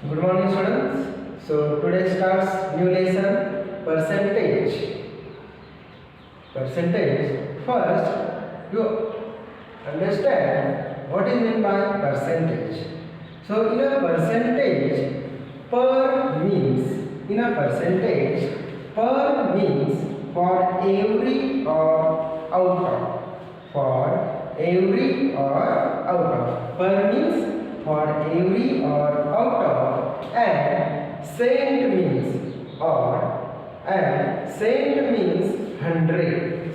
Good morning, students. So today starts new lesson, percentage. Percentage. First, you understand what is meant by percentage. So in a percentage, per means for every or out of. For every or out of. Per means for every or out of, and cent means hundred.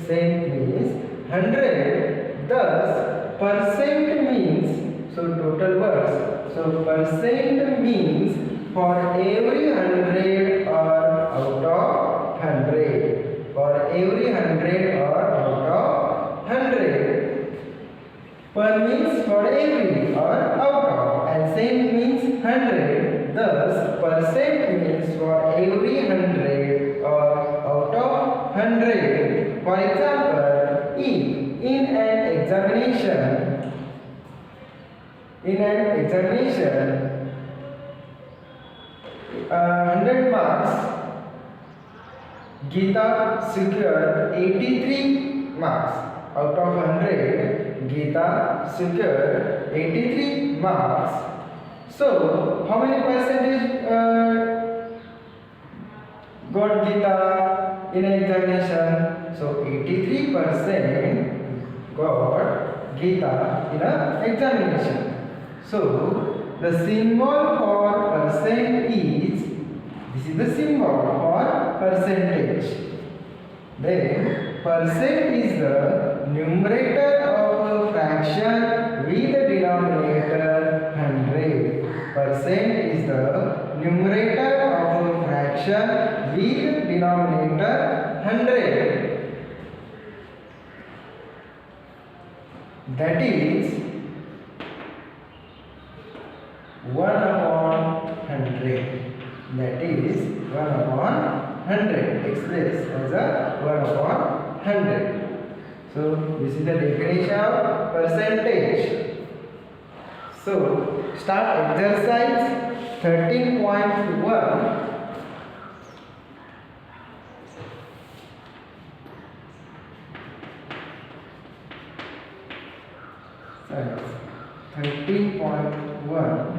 Cent means hundred. Thus percent means, so total words. So percent means for every hundred or out of hundred. For every hundred or out of hundred. Per means for every or out of, and cent means hundred. Thus percent means for every hundred or out of hundred. For example, if in an examination 100 marks, Geeta secured 83 marks. Out of 100, Geeta secured 83 marks. So, how many percentage got Geeta in an examination? So, 83% got Geeta in an examination. So, the symbol for percent is, this is the symbol for percentage. Then percent is the numerator of a fraction with the denominator 100. Percent is the numerator of a fraction with denominator 100. That is 1 upon 100. That is 1 upon 100, expressed as a 1 upon 100. So this is the definition of percentage. So start exercise 13.1. Sorry, 13.1.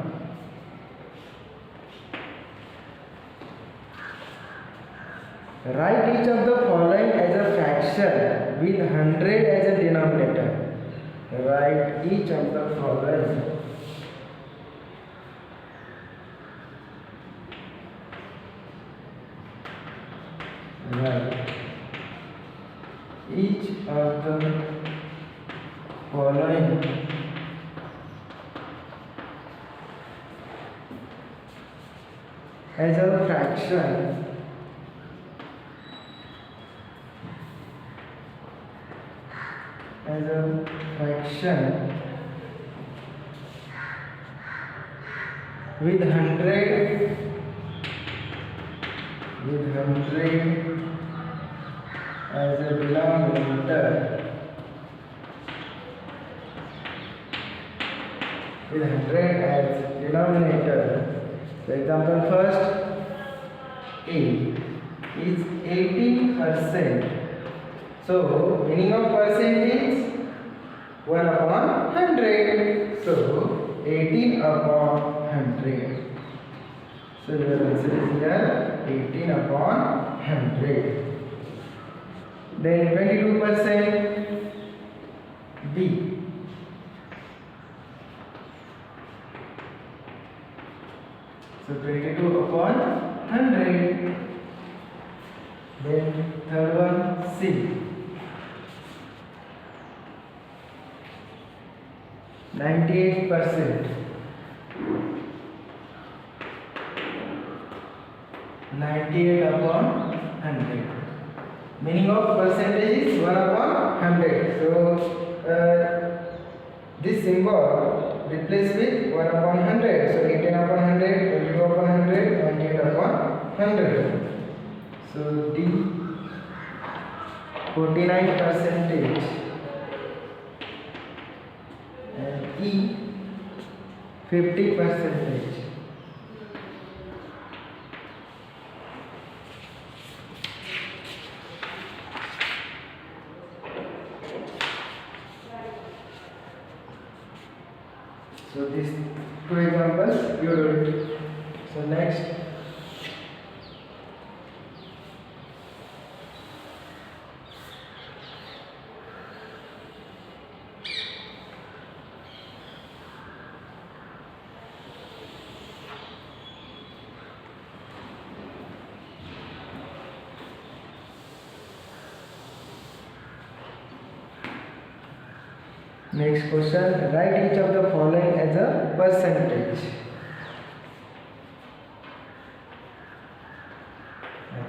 Write each of the following as a fraction with 100 as a denominator. Write each of the following. Write each of the following as a fraction with 100 as a denominator. With 100 as denominator. So example first, A is 18%. So meaning of percent is 1 upon 100. So 18 upon 100. So your answer is here 18 upon 100. Then 22%, B. So 22 upon 100. Then third one, C. 98%. 98 upon 100. Meaning of percentage is 1 upon 100. So this symbol replaced with 1 upon 100. So 18 upon 100, 22 upon 100, 98 upon 100. So D 49%. And E 50%. So these two examples you do it. So next, next question, write each of the following as a percentage.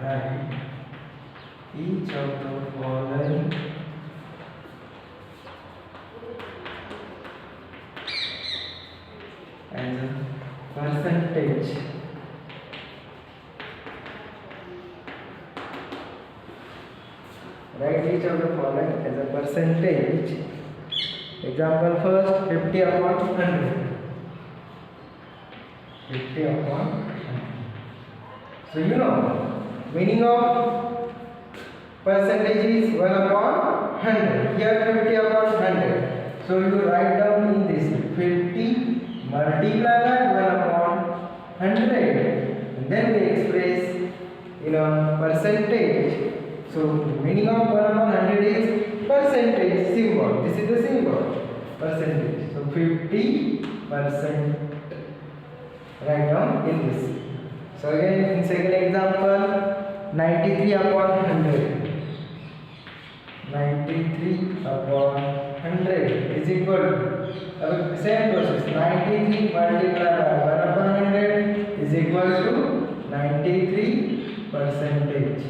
Write each of the following as a percentage. Write each of the following as a percentage. Example first, 50 upon 100. 50 upon 100. So you know, meaning of percentage is 1 upon 100. Here 50 upon 100. So you write down in this 50 multiplied by 1 upon 100. And then we express in a percentage. So meaning of 1 upon 100 is percentage symbol. This is the symbol percentage. So 50%. Write down in this. So again in second example, 93 upon 100. 93 upon 100 is equal to same process. 93 multiplied by 1 upon 100 is equal to 93 percentage.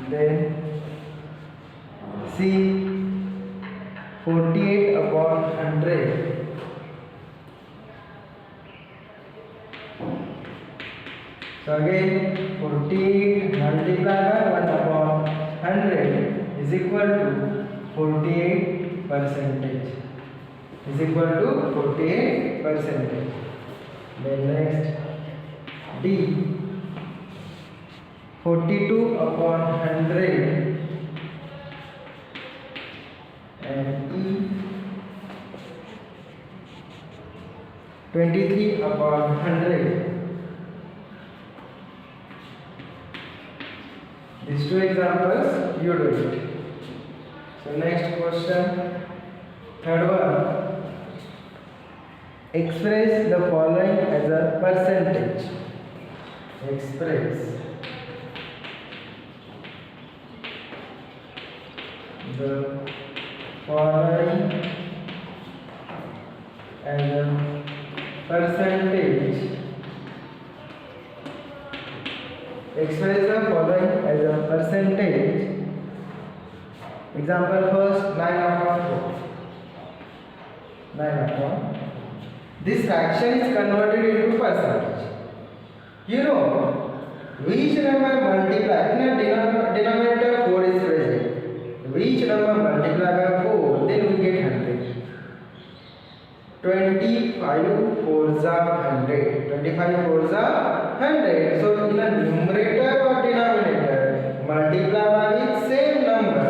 Then C, 48 upon 100. So again 48 multiplied by 1 upon 100 is equal to 48 percentage. Is equal to 48 percentage. Then next D, 42 upon 100. And E, 23 upon 100. These two examples you do it. So next question, third one, express the following as a percentage. Express the following as a percentage. Express the following as a percentage. Example first, 9 upon 4. 9 upon. This fraction is converted into percentage. You know, which number multiplied in a denominator 4 is present. Which number multiplied by 4, then we get 100. 25 4s are 100. 25 4s are 100. So in a numerator or denominator, multiply by same number.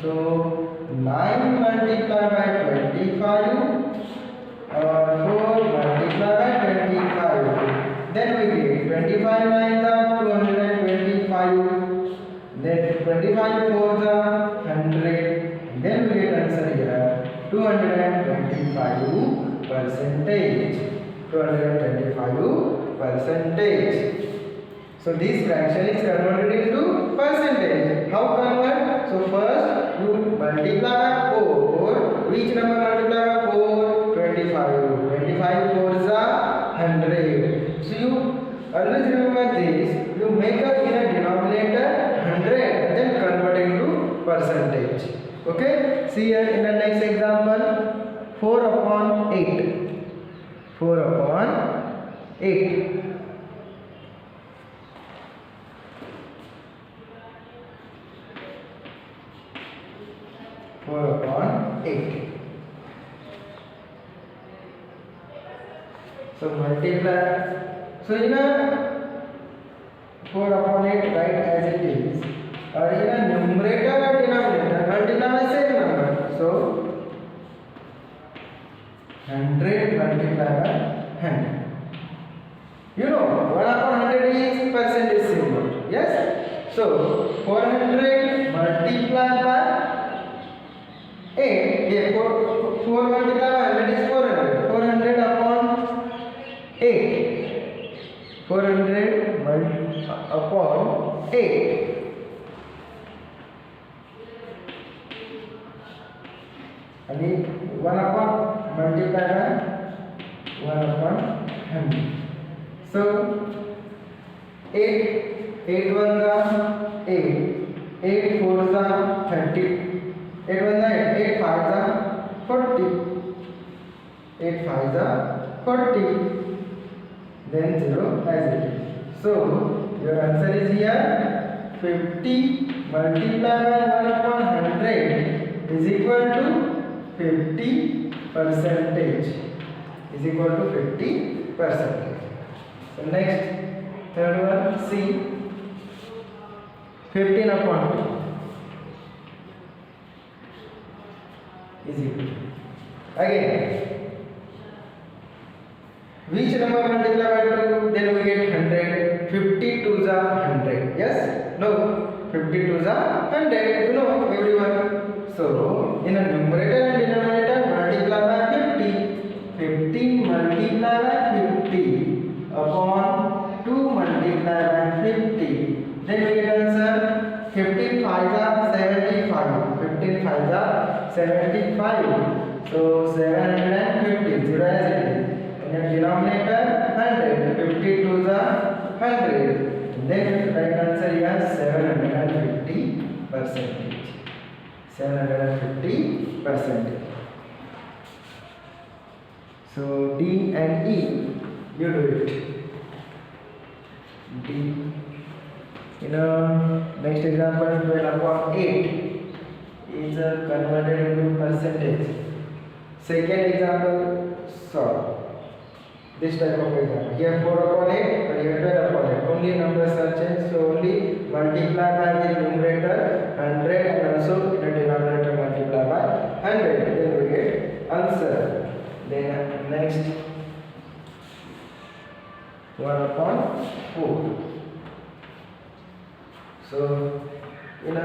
So 9 multiplied by 25 or 4 multiplied by 25. Then we get 25 9s are 225. Then 25 4s are 100. Then we get answer here 225 percentage. 225 percentage. So this fraction is converted into percentage. How convert? So first you multiply by 4. Which number multiply by 4? 25. 25 4s are 100. So you always remember this. You make up in a denominator 100 and then convert into percentage. Okay? See here in the next example, 4 upon 8. 4 upon 8. So multiply. So in a 4 upon 8 write as it is. Or in a numerator or denominator multiply by same number. So 100 multiplied by 100. You know 1 upon 100 is percentage symbol. Yes. So 400 multiplied by 8. Yeah, 4 multiplied by 100 is 400. 400 upon 8. 400 upon 8. And 1 upon multiplied by 1 upon 100. So 8 1 the 8, 8 4 the 30, 8 1 the 8, 8 5 the 40, 8 5 the 40, then 0 as it is. So your answer is here 50 multiplied by 1 upon 100 is equal to 50 percentage, is equal to 50 percentage. So next, third one, C, 15 upon 2 is equal. Again, which number multiplied by 2? Then we get 100. 50 to the 100. Yes? No. 50 to the 100. You know everyone. So in a numerator and denominator multiply by 50. 15 multiplied by 50 upon 2 multiplied by 50. Then we get answer 15 5 75. 15 5 75. So 750. 0 as it is. In the denominator 100. 50 to the 100. Then right answer is 750 percentage. 750 percentage. So D and E, you do it. D. Next example, 12 upon 8 is converted into percentage. Second example, solve this type of example. Here 4 upon 8, but here 12 upon 8. Only numbers are changed, so only multiply by the numerator 100 and also in the denominator multiply by 100. Then we get answer. Then next 1 upon 4. So in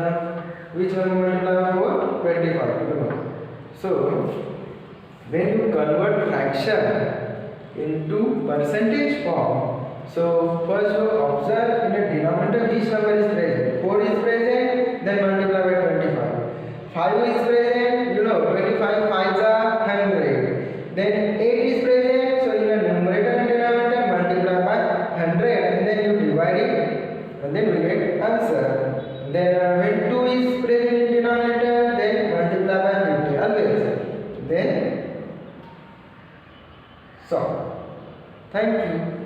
which one multiply by 4? 25. You know. So when you convert fraction into percentage form, so first you observe in the denominator which number is present. 4 is present, then multiply by 25. 5 is present, 25 5s are 100. Then 8 is present, so in the numerator and denominator multiply by 100 and then you divide it and then we get answer. Then when 2 is present in denominator, then multiply by 50 always. Then solve. Thank you.